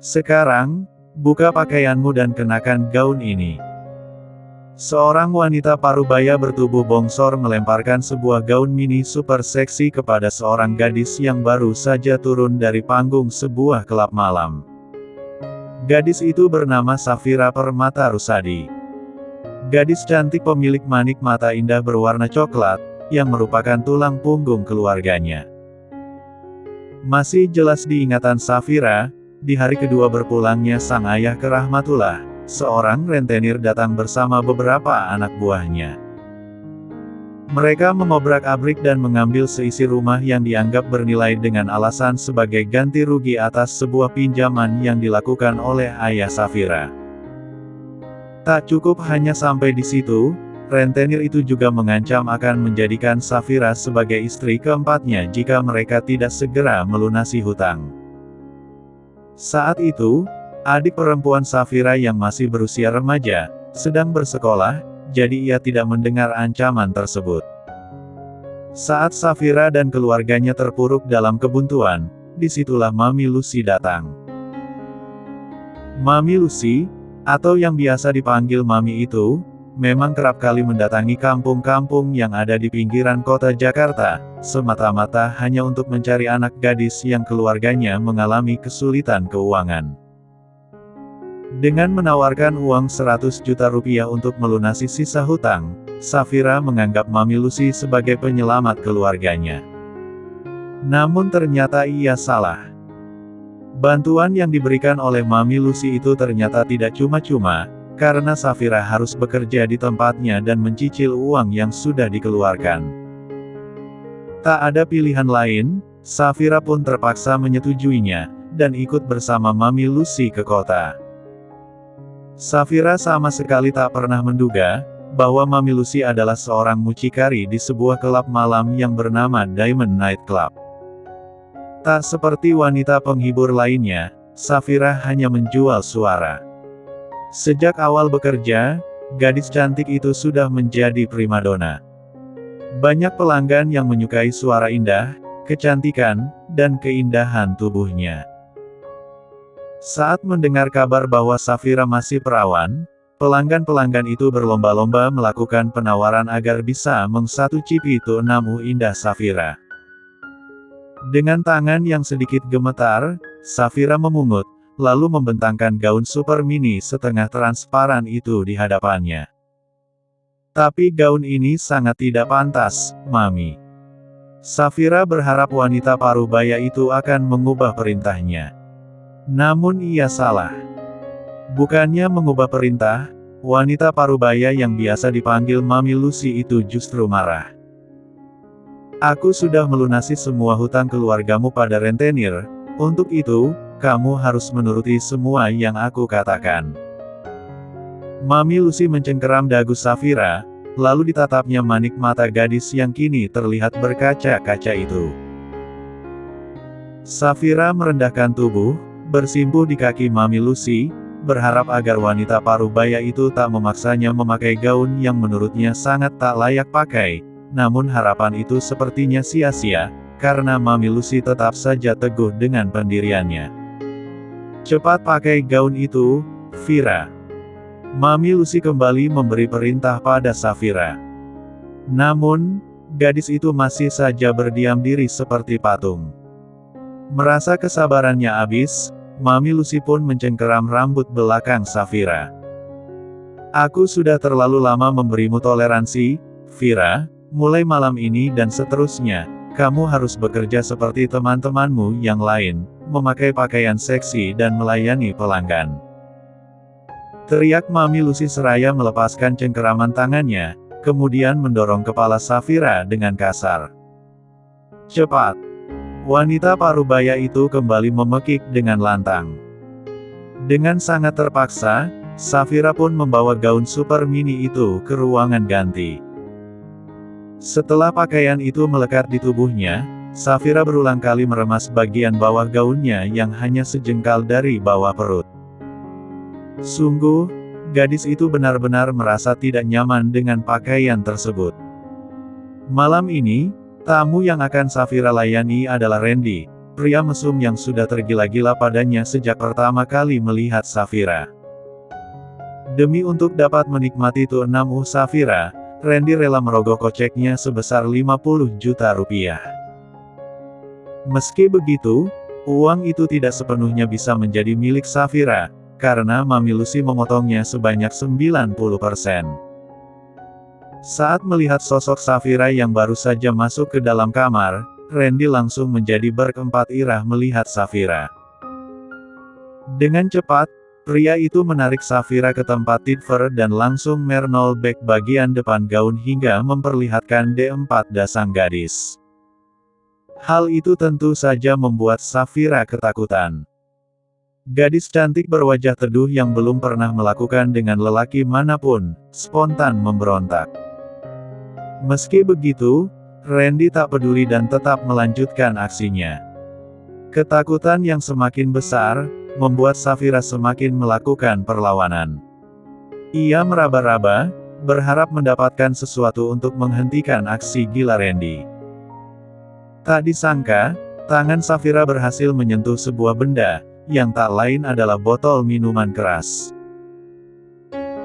Sekarang, buka pakaianmu dan kenakan gaun ini. Seorang wanita parubaya bertubuh bongsor melemparkan sebuah gaun mini super seksi kepada seorang gadis yang baru saja turun dari panggung sebuah klub malam. Gadis itu bernama Safira Permata Rusadi. Gadis cantik pemilik manik mata indah berwarna coklat, yang merupakan tulang punggung keluarganya. Masih jelas diingatan Safira, di hari kedua berpulangnya sang ayah ke Rahmatullah, seorang rentenir datang bersama beberapa anak buahnya. Mereka mengobrak-abrik dan mengambil seisi rumah yang dianggap bernilai dengan alasan sebagai ganti rugi atas sebuah pinjaman yang dilakukan oleh ayah Safira. Tak cukup hanya sampai di situ, rentenir itu juga mengancam akan menjadikan Safira sebagai istri keempatnya jika mereka tidak segera melunasi hutang. Saat itu, adik perempuan Safira yang masih berusia remaja, sedang bersekolah, jadi ia tidak mendengar ancaman tersebut. Saat Safira dan keluarganya terpuruk dalam kebuntuan, disitulah Mami Lucy datang. Mami Lucy, atau yang biasa dipanggil Mami itu, memang kerap kali mendatangi kampung-kampung yang ada di pinggiran kota Jakarta, semata-mata hanya untuk mencari anak gadis yang keluarganya mengalami kesulitan keuangan. Dengan menawarkan uang 100 juta rupiah untuk melunasi sisa hutang, Safira menganggap Mami Lucy sebagai penyelamat keluarganya. Namun ternyata ia salah. Bantuan yang diberikan oleh Mami Lucy itu ternyata tidak cuma-cuma, karena Safira harus bekerja di tempatnya dan mencicil uang yang sudah dikeluarkan. Tak ada pilihan lain, Safira pun terpaksa menyetujuinya, dan ikut bersama Mami Lucy ke kota. Safira sama sekali tak pernah menduga, bahwa Mami Lucy adalah seorang mucikari di sebuah klub malam yang bernama Diamond Night Club. Tak seperti wanita penghibur lainnya, Safira hanya menjual suara. Sejak awal bekerja, gadis cantik itu sudah menjadi primadona. Banyak pelanggan yang menyukai suara indah, kecantikan, dan keindahan tubuhnya. Saat mendengar kabar bahwa Safira masih perawan, pelanggan-pelanggan itu berlomba-lomba melakukan penawaran agar bisa mengsatucipi tubuh indah Safira. Dengan tangan yang sedikit gemetar, Safira memungut, lalu membentangkan gaun super mini setengah transparan itu di hadapannya. Tapi gaun ini sangat tidak pantas, Mami. Safira berharap wanita parubaya itu akan mengubah perintahnya. Namun ia salah. Bukannya mengubah perintah, wanita parubaya yang biasa dipanggil Mami Lucy itu justru marah. Aku sudah melunasi semua hutang keluargamu pada rentenir, untuk itu, kamu harus menuruti semua yang aku katakan. Mami Lucy mencengkeram dagu Safira, lalu ditatapnya manik mata gadis yang kini terlihat berkaca-kaca itu. Safira merendahkan tubuh, bersimpuh di kaki Mami Lucy, berharap agar wanita parubaya itu tak memaksanya memakai gaun yang menurutnya sangat tak layak pakai, namun harapan itu sepertinya sia-sia, karena Mami Lucy tetap saja teguh dengan pendiriannya. Cepat pakai gaun itu, Fira. Mami Lucy kembali memberi perintah pada Safira. Namun, gadis itu masih saja berdiam diri seperti patung. Merasa kesabarannya habis, Mami Lucy pun mencengkeram rambut belakang Safira. Aku sudah terlalu lama memberimu toleransi, Fira, mulai malam ini dan seterusnya, kamu harus bekerja seperti teman-temanmu yang lain, memakai pakaian seksi dan melayani pelanggan. Teriak Mami Lucy seraya melepaskan cengkeraman tangannya, kemudian mendorong kepala Safira dengan kasar. Cepat! Wanita parubaya itu kembali memekik dengan lantang. Dengan sangat terpaksa, Safira pun membawa gaun super mini itu ke ruangan ganti. Setelah pakaian itu melekat di tubuhnya, Safira berulang kali meremas bagian bawah gaunnya yang hanya sejengkal dari bawah perut. Sungguh, gadis itu benar-benar merasa tidak nyaman dengan pakaian tersebut. Malam ini, tamu yang akan Safira layani adalah Randy, pria mesum yang sudah tergila-gila padanya sejak pertama kali melihat Safira. Demi untuk dapat menikmati tuh 6 Safira, Randy rela merogoh koceknya sebesar 50 juta rupiah. Meski begitu, uang itu tidak sepenuhnya bisa menjadi milik Safira, karena Mami Lucy memotongnya sebanyak 90%. Saat melihat sosok Safira yang baru saja masuk ke dalam kamar, Randy langsung menjadi berkeempat irah melihat Safira. Dengan cepat, pria itu menarik Safira ke tempat tidver dan langsung merollback bagian depan gaun hingga memperlihatkan D4 dasang gadis. Hal itu tentu saja membuat Safira ketakutan. Gadis cantik berwajah teduh yang belum pernah melakukan dengan lelaki manapun, spontan memberontak. Meski begitu, Randy tak peduli dan tetap melanjutkan aksinya. Ketakutan yang semakin besar, membuat Safira semakin melakukan perlawanan. Ia meraba-raba, berharap mendapatkan sesuatu untuk menghentikan aksi gila Randy. Tak disangka, tangan Safira berhasil menyentuh sebuah benda, yang tak lain adalah botol minuman keras.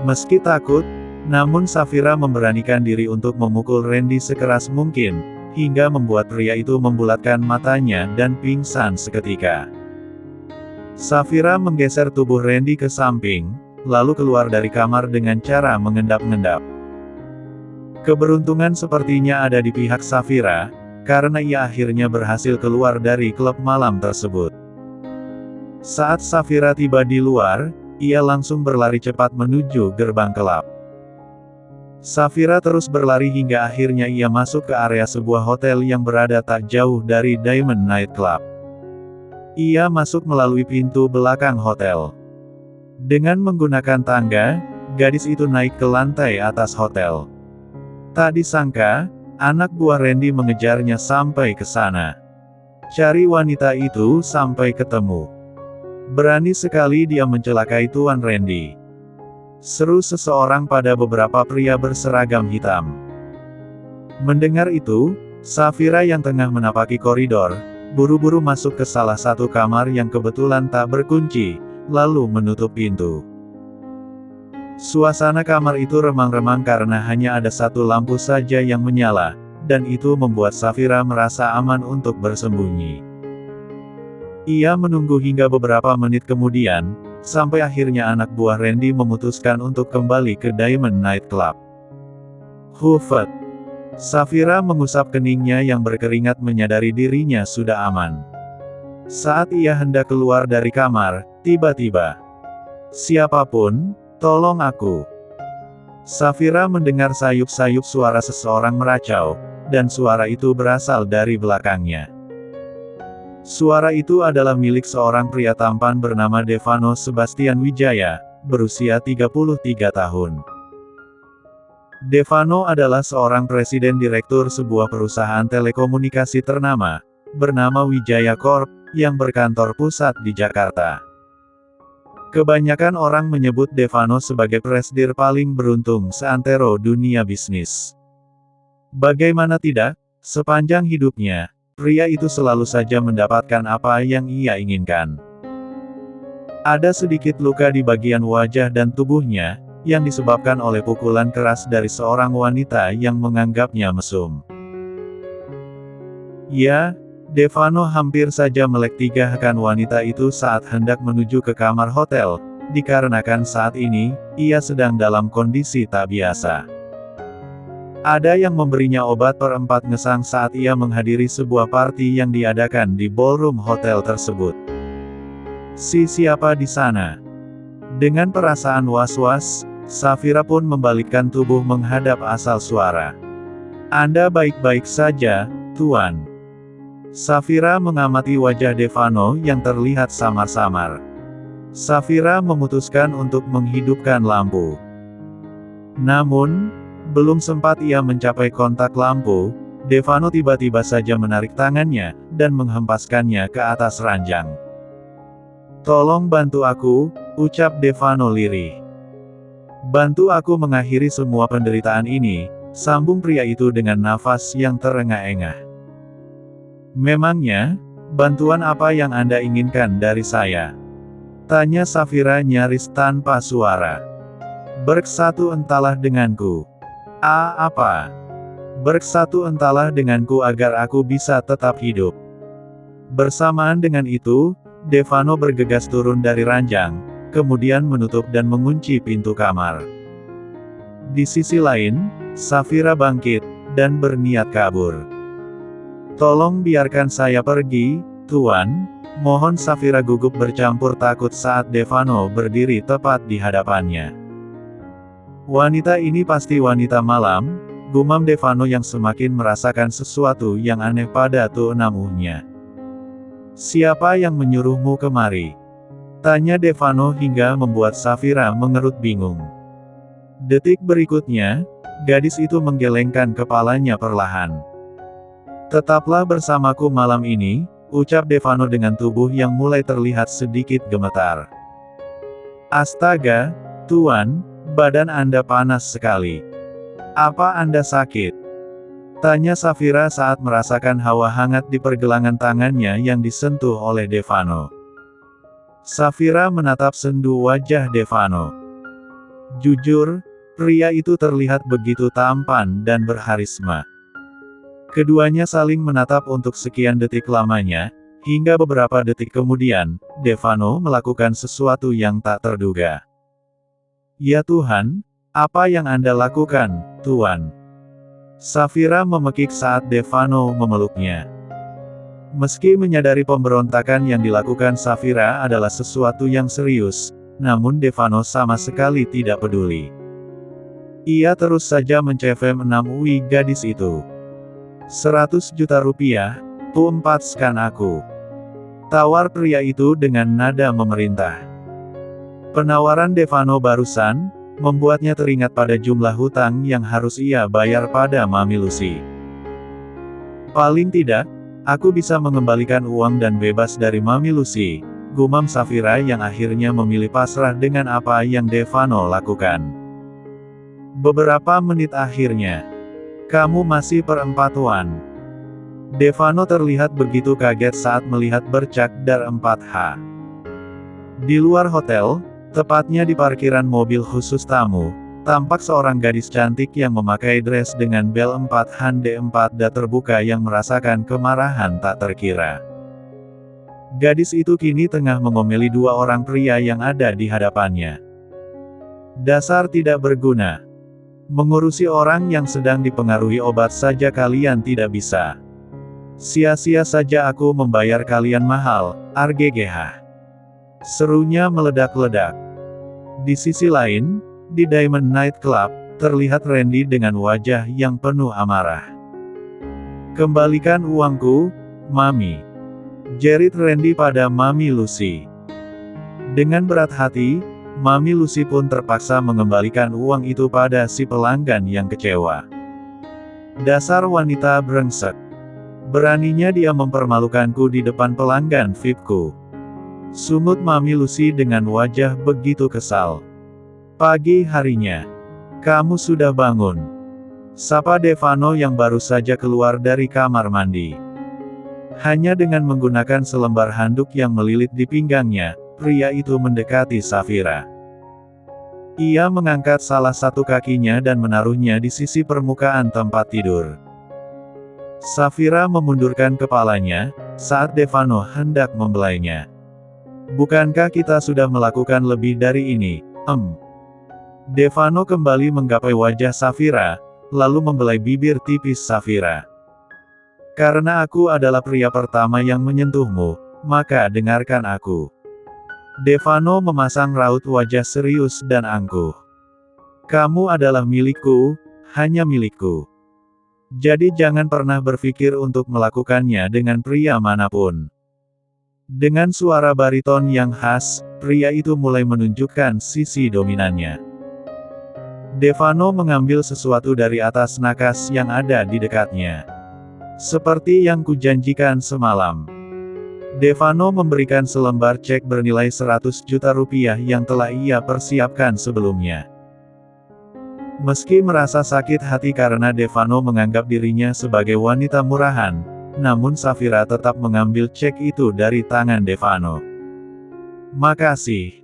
Meski takut, namun Safira memberanikan diri untuk memukul Randy sekeras mungkin, hingga membuat pria itu membulatkan matanya dan pingsan seketika. Safira menggeser tubuh Randy ke samping, lalu keluar dari kamar dengan cara mengendap-endap. Keberuntungan sepertinya ada di pihak Safira, karena ia akhirnya berhasil keluar dari klub malam tersebut. Saat Safira tiba di luar, ia langsung berlari cepat menuju gerbang klub. Safira terus berlari hingga akhirnya ia masuk ke area sebuah hotel yang berada tak jauh dari Diamond Night Club. Ia masuk melalui pintu belakang hotel. Dengan menggunakan tangga, gadis itu naik ke lantai atas hotel. Tak disangka, anak buah Randy mengejarnya sampai ke sana. Cari wanita itu sampai ketemu. Berani sekali dia mencelakai Tuan Randy. Seru seseorang pada beberapa pria berseragam hitam. Mendengar itu, Safira yang tengah menapaki koridor, buru-buru masuk ke salah satu kamar yang kebetulan tak berkunci, lalu menutup pintu. Suasana kamar itu remang-remang karena hanya ada satu lampu saja yang menyala, dan itu membuat Safira merasa aman untuk bersembunyi. Ia menunggu hingga beberapa menit kemudian, sampai akhirnya anak buah Randy memutuskan untuk kembali ke Diamond Night Club. Huffet. Safira mengusap keningnya yang berkeringat menyadari dirinya sudah aman. Saat ia hendak keluar dari kamar, tiba-tiba, "Siapapun, tolong aku." Safira mendengar sayup-sayup suara seseorang meracau, dan suara itu berasal dari belakangnya. Suara itu adalah milik seorang pria tampan bernama Devano Sebastian Wijaya, berusia 33 tahun. Devano adalah seorang presiden direktur sebuah perusahaan telekomunikasi ternama, bernama Wijaya Corp, yang berkantor pusat di Jakarta. Kebanyakan orang menyebut Devano sebagai presidir paling beruntung seantero dunia bisnis. Bagaimana tidak, sepanjang hidupnya, pria itu selalu saja mendapatkan apa yang ia inginkan. Ada sedikit luka di bagian wajah dan tubuhnya, yang disebabkan oleh pukulan keras dari seorang wanita yang menganggapnya mesum. Ya, Devano hampir saja melektigahkan wanita itu saat hendak menuju ke kamar hotel, dikarenakan saat ini, ia sedang dalam kondisi tak biasa. Ada yang memberinya obat per-4 ngesang saat ia menghadiri sebuah party yang diadakan di ballroom hotel tersebut. Siapa di sana? Dengan perasaan was-was, Safira pun membalikkan tubuh menghadap asal suara. "Anda baik-baik saja, Tuan?" Safira mengamati wajah Devano yang terlihat samar-samar. Safira memutuskan untuk menghidupkan lampu. Namun, belum sempat ia mencapai kontak lampu, Devano tiba-tiba saja menarik tangannya, dan menghempaskannya ke atas ranjang. "Tolong bantu aku," ucap Devano lirih. "Bantu aku mengakhiri semua penderitaan ini," sambung pria itu dengan nafas yang terengah-engah. Memangnya, Bantuan apa yang Anda inginkan dari saya? Tanya Safira nyaris tanpa suara. Bersatu entahlah denganku. Apa? Bersatu entahlah denganku agar aku bisa tetap hidup. Bersamaan dengan itu, Devano bergegas turun dari ranjang, kemudian menutup dan mengunci pintu kamar. Di sisi lain, Safira bangkit, dan berniat kabur. Tolong biarkan saya pergi, Tuan, mohon Safira gugup bercampur takut saat Devano berdiri tepat di hadapannya. Wanita ini pasti wanita malam, gumam Devano yang semakin merasakan sesuatu yang aneh pada tubuhnya. Siapa yang menyuruhmu kemari? Tanya Devano hingga membuat Safira mengerut bingung. Detik berikutnya, gadis itu menggelengkan kepalanya perlahan. Tetaplah bersamaku malam ini, ucap Devano dengan tubuh yang mulai terlihat sedikit gemetar. Astaga, Tuan, badan Anda panas sekali. Apa Anda sakit? Tanya Safira saat merasakan hawa hangat di pergelangan tangannya yang disentuh oleh Devano. Safira menatap sendu wajah Devano. Jujur, pria itu terlihat begitu tampan dan berharisma. Keduanya saling menatap untuk sekian detik lamanya, hingga beberapa detik kemudian, Devano melakukan sesuatu yang tak terduga. Ya Tuhan, apa yang Anda lakukan, Tuan? Safira memekik saat Devano memeluknya. Meski menyadari pemberontakan yang dilakukan Safira adalah sesuatu yang serius, namun Devano sama sekali tidak peduli. Ia terus saja mencefem-enamui gadis itu. 100 juta rupiah, empatkan aku. Tawar pria itu dengan nada memerintah. Penawaran Devano barusan membuatnya teringat pada jumlah hutang yang harus ia bayar pada Mami Lucy. Paling tidak, aku bisa mengembalikan uang dan bebas dari Mami Lucy, gumam Safira yang akhirnya memilih pasrah dengan apa yang Devano lakukan. Beberapa menit akhirnya, kamu masih perempuan. Devano terlihat begitu kaget saat melihat bercak dar 4H. Di luar hotel, tepatnya di parkiran mobil khusus tamu, tampak seorang gadis cantik yang memakai dress dengan bel 4HD4D terbuka yang merasakan kemarahan tak terkira. Gadis itu kini tengah mengomeli dua orang pria yang ada di hadapannya. Dasar tidak berguna. Mengurusi orang yang sedang dipengaruhi obat saja kalian tidak bisa. Sia-sia saja aku membayar kalian mahal, RGGH. Serunya meledak-ledak. Di sisi lain, di Diamond Night Club, terlihat Randy dengan wajah yang penuh amarah. Kembalikan uangku, Mami. Jerit Randy pada Mami Lucy. Dengan berat hati, Mami Lucy pun terpaksa mengembalikan uang itu pada si pelanggan yang kecewa. Dasar wanita brengsek. Beraninya dia mempermalukanku di depan pelanggan VIP-ku. Sungut Mami Lucy dengan wajah begitu kesal. Pagi harinya. Kamu sudah bangun. Sapa Devano yang baru saja keluar dari kamar mandi. Hanya dengan menggunakan selembar handuk yang melilit di pinggangnya, pria itu mendekati Safira. Ia mengangkat salah satu kakinya dan menaruhnya di sisi permukaan tempat tidur. Safira memundurkan kepalanya, saat Devano hendak membelainya. Bukankah kita sudah melakukan lebih dari ini, Devano kembali menggapai wajah Safira, lalu membelai bibir tipis Safira. Karena aku adalah pria pertama yang menyentuhmu, maka dengarkan aku. Devano memasang raut wajah serius dan angkuh. Kamu adalah milikku, hanya milikku. Jadi jangan pernah berpikir untuk melakukannya dengan pria manapun. Dengan suara bariton yang khas, pria itu mulai menunjukkan sisi dominannya. Devano mengambil sesuatu dari atas nakas yang ada di dekatnya. Seperti yang kujanjikan semalam. Devano memberikan selembar cek bernilai 100 juta rupiah yang telah ia persiapkan sebelumnya. Meski merasa sakit hati karena Devano menganggap dirinya sebagai wanita murahan, namun Safira tetap mengambil cek itu dari tangan Devano. "Makasih."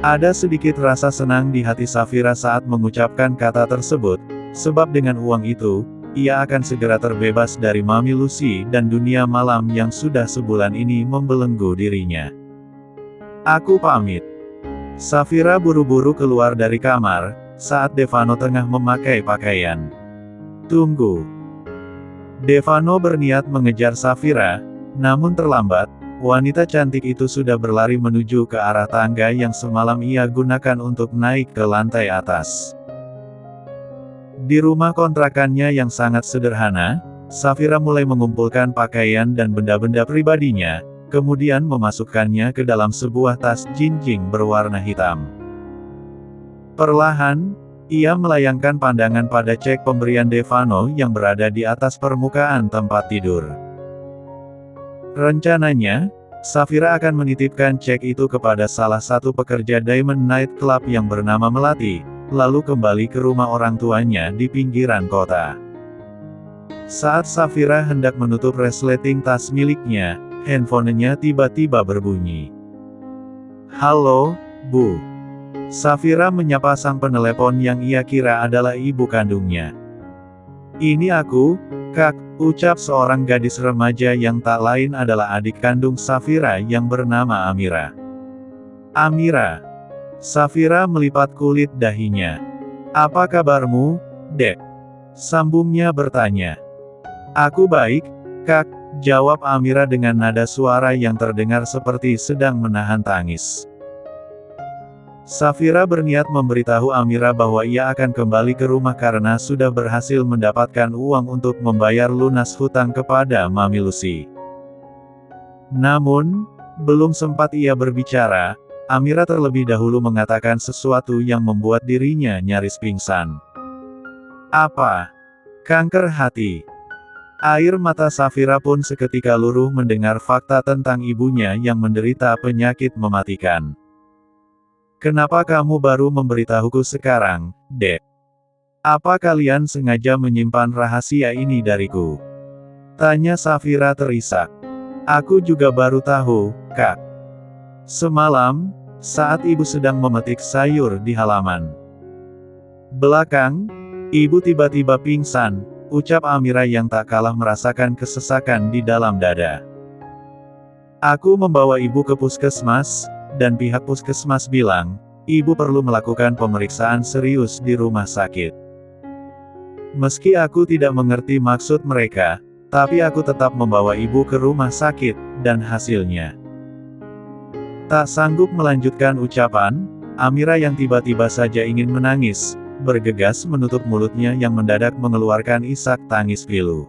Ada sedikit rasa senang di hati Safira saat mengucapkan kata tersebut, sebab dengan uang itu, ia akan segera terbebas dari Mami Lucy dan dunia malam yang sudah sebulan ini membelenggu dirinya. "Aku pamit." Safira buru-buru keluar dari kamar, saat Devano tengah memakai pakaian. "Tunggu." Devano berniat mengejar Safira, namun terlambat, wanita cantik itu sudah berlari menuju ke arah tangga yang semalam ia gunakan untuk naik ke lantai atas. Di rumah kontrakannya yang sangat sederhana, Safira mulai mengumpulkan pakaian dan benda-benda pribadinya, kemudian memasukkannya ke dalam sebuah tas jinjing berwarna hitam. Perlahan, ia melayangkan pandangan pada cek pemberian Devano yang berada di atas permukaan tempat tidur. Rencananya, Safira akan menitipkan cek itu kepada salah satu pekerja Diamond Night Club yang bernama Melati, lalu kembali ke rumah orang tuanya di pinggiran kota. Saat Safira hendak menutup resleting tas miliknya, handphonenya tiba-tiba berbunyi. "Halo, Bu." Safira menyapa sang penelepon yang ia kira adalah ibu kandungnya. "Ini aku, Kak," ucap seorang gadis remaja yang tak lain adalah adik kandung Safira yang bernama Amira. "Amira." Safira melipat kulit dahinya. "Apa kabarmu, Dek?" sambungnya bertanya. "Aku baik, Kak," jawab Amira dengan nada suara yang terdengar seperti sedang menahan tangis. Safira berniat memberitahu Amira bahwa ia akan kembali ke rumah karena sudah berhasil mendapatkan uang untuk membayar lunas hutang kepada Mami Lucy. Namun, belum sempat ia berbicara, Amira terlebih dahulu mengatakan sesuatu yang membuat dirinya nyaris pingsan. "Apa? Kanker hati?" Air mata Safira pun seketika luruh mendengar fakta tentang ibunya yang menderita penyakit mematikan. "Kenapa kamu baru memberitahuku sekarang, Dek? Apa kalian sengaja menyimpan rahasia ini dariku?" tanya Safira terisak. "Aku juga baru tahu, Kak. Semalam, saat ibu sedang memetik sayur di halaman belakang, ibu tiba-tiba pingsan," ucap Amira yang tak kalah merasakan kesesakan di dalam dada. "Aku membawa ibu ke puskesmas, dan pihak puskesmas bilang, ibu perlu melakukan pemeriksaan serius di rumah sakit. Meski aku tidak mengerti maksud mereka, tapi aku tetap membawa ibu ke rumah sakit, dan hasilnya..." Tak sanggup melanjutkan ucapan, Amira yang tiba-tiba saja ingin menangis, bergegas menutup mulutnya yang mendadak mengeluarkan isak tangis pilu.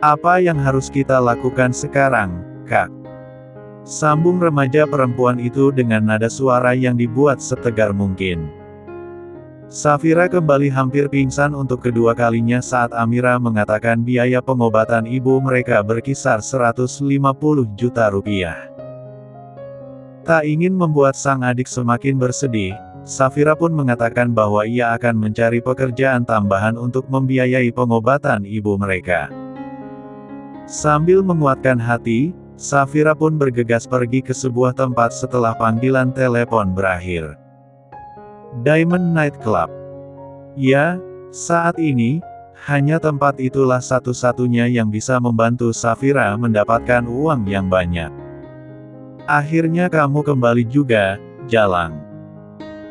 "Apa yang harus kita lakukan sekarang, Kak?" sambung remaja perempuan itu dengan nada suara yang dibuat setegar mungkin. Safira kembali hampir pingsan untuk kedua kalinya saat Amira mengatakan biaya pengobatan ibu mereka berkisar 150 juta rupiah. Tak ingin membuat sang adik semakin bersedih, Safira pun mengatakan bahwa ia akan mencari pekerjaan tambahan untuk membiayai pengobatan ibu mereka. Sambil menguatkan hati, Safira pun bergegas pergi ke sebuah tempat setelah panggilan telepon berakhir. Diamond Night Club. Ya, saat ini, hanya tempat itulah satu-satunya yang bisa membantu Safira mendapatkan uang yang banyak. "Akhirnya kamu kembali juga, Jalang,"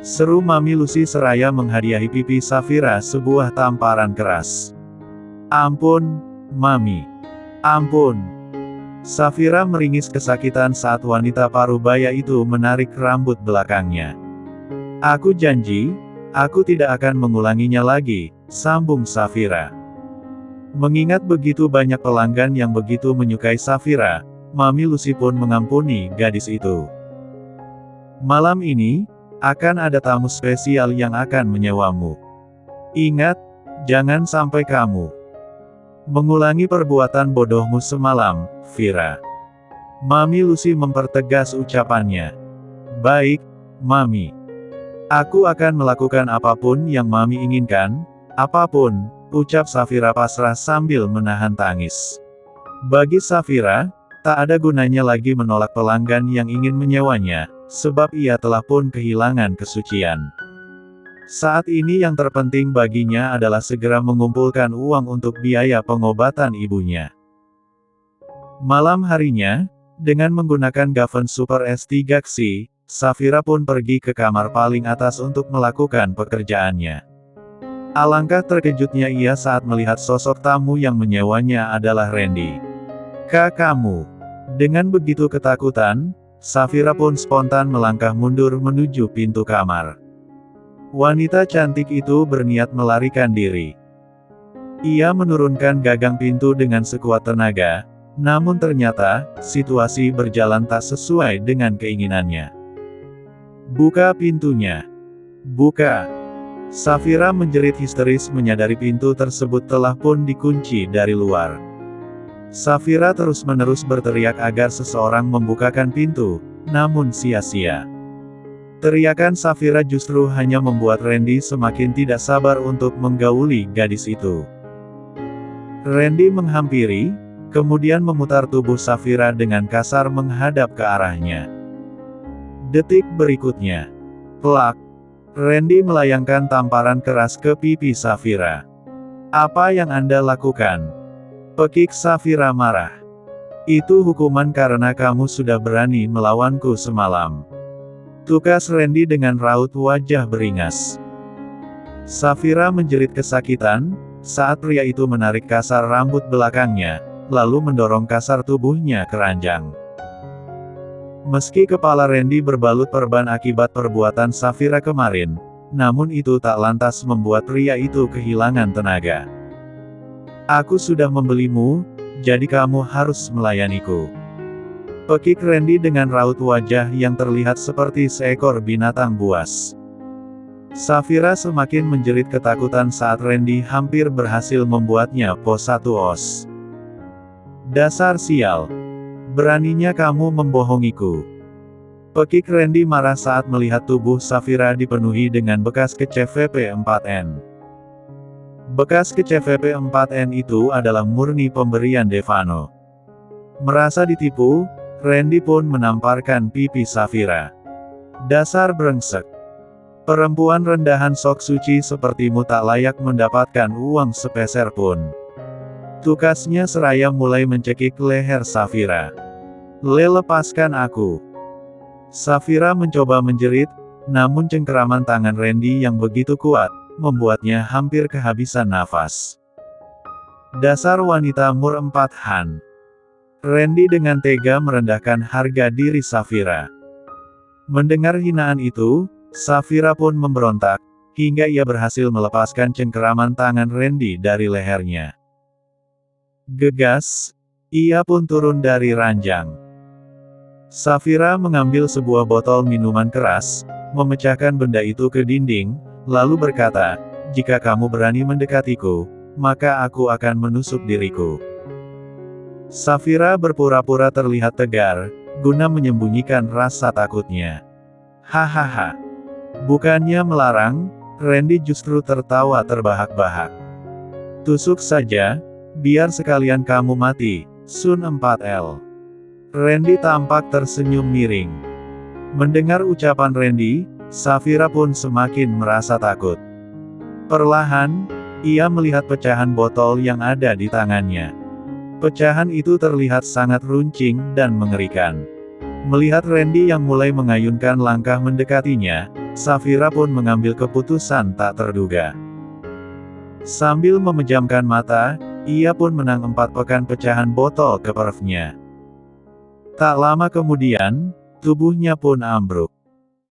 seru Mami Lucy seraya menghadiahi pipi Safira sebuah tamparan keras. "Ampun, Mami. Ampun." Safira meringis kesakitan saat wanita parubaya itu menarik rambut belakangnya. "Aku janji, aku tidak akan mengulanginya lagi," sambung Safira. Mengingat begitu banyak pelanggan yang begitu menyukai Safira, Mami Lucy pun mengampuni gadis itu. "Malam ini, akan ada tamu spesial yang akan menyewamu. Ingat, jangan sampai kamu mengulangi perbuatan bodohmu semalam, Vira." Mami Lucy mempertegas ucapannya. "Baik, Mami. Aku akan melakukan apapun yang Mami inginkan, apapun, ucap Safira pasrah sambil menahan tangis. Bagi Safira, tak ada gunanya lagi menolak pelanggan yang ingin menyewanya, sebab ia telah pun kehilangan kesucian. Saat ini yang terpenting baginya adalah segera mengumpulkan uang untuk biaya pengobatan ibunya. Malam harinya, dengan menggunakan Gaven Super S3 Xi, Safira pun pergi ke kamar paling atas untuk melakukan pekerjaannya. Alangkah terkejutnya ia saat melihat sosok tamu yang menyewanya adalah Randy. "Kak, kamu?" Dengan begitu ketakutan, Safira pun spontan melangkah mundur menuju pintu kamar. Wanita cantik itu berniat melarikan diri. Ia menurunkan gagang pintu dengan sekuat tenaga, namun ternyata, situasi berjalan tak sesuai dengan keinginannya. "Buka pintunya! Buka!" Safira menjerit histeris menyadari pintu tersebut telah pun dikunci dari luar. Safira terus-menerus berteriak agar seseorang membukakan pintu, namun sia-sia. Teriakan Safira justru hanya membuat Randy semakin tidak sabar untuk menggauli gadis itu. Randy menghampiri, kemudian memutar tubuh Safira dengan kasar menghadap ke arahnya. Detik berikutnya, plak, Randy melayangkan tamparan keras ke pipi Safira. "Apa yang Anda lakukan?" Pekik Safira marah. "Itu hukuman karena kamu sudah berani melawanku semalam," tukas Randy dengan raut wajah beringas. Safira menjerit kesakitan, saat pria itu menarik kasar rambut belakangnya, lalu mendorong kasar tubuhnya ke ranjang. Meski kepala Randy berbalut perban akibat perbuatan Safira kemarin, namun itu tak lantas membuat pria itu kehilangan tenaga. "Aku sudah membelimu, jadi kamu harus melayaniku," pekik Randy dengan raut wajah yang terlihat seperti seekor binatang buas. Safira semakin menjerit ketakutan saat Randy hampir berhasil membuatnya pos 1 os. "Dasar sial! Beraninya kamu membohongiku!" Pekik Randy marah saat melihat tubuh Safira dipenuhi dengan bekas kecef VP4N. Bekas kecef VP4N itu adalah murni pemberian Devano. Merasa ditipu, Randy pun menamparkan pipi Safira. "Dasar brengsek! Perempuan rendahan sok suci sepertimu tak layak mendapatkan uang sepeser pun," tukasnya seraya mulai mencekik leher Safira. Lepaskan aku!" Safira mencoba menjerit, namun cengkeraman tangan Randy yang begitu kuat, membuatnya hampir kehabisan nafas. "Dasar wanita mur 4 Han!" Randy dengan tega merendahkan harga diri Safira. Mendengar hinaan itu, Safira pun memberontak, hingga ia berhasil melepaskan cengkeraman tangan Randy dari lehernya. Gegas, ia pun turun dari ranjang. Safira mengambil sebuah botol minuman keras, memecahkan benda itu ke dinding, lalu berkata, "Jika kamu berani mendekatiku, maka aku akan menusuk diriku." Safira berpura-pura terlihat tegar, guna menyembunyikan rasa takutnya. "Hahaha. Bukannya melarang," Randy justru tertawa terbahak-bahak. "Tusuk saja, biar sekalian kamu mati, Sun 4L." Randy tampak tersenyum miring. Mendengar ucapan Randy, Safira pun semakin merasa takut. Perlahan, ia melihat pecahan botol yang ada di tangannya. Pecahan itu terlihat sangat runcing dan mengerikan. Melihat Randy yang mulai mengayunkan langkah mendekatinya, Safira pun mengambil keputusan tak terduga. Sambil memejamkan mata, ia pun menangempatkan pecahan botol ke perfnya. Tak lama kemudian, tubuhnya pun ambruk.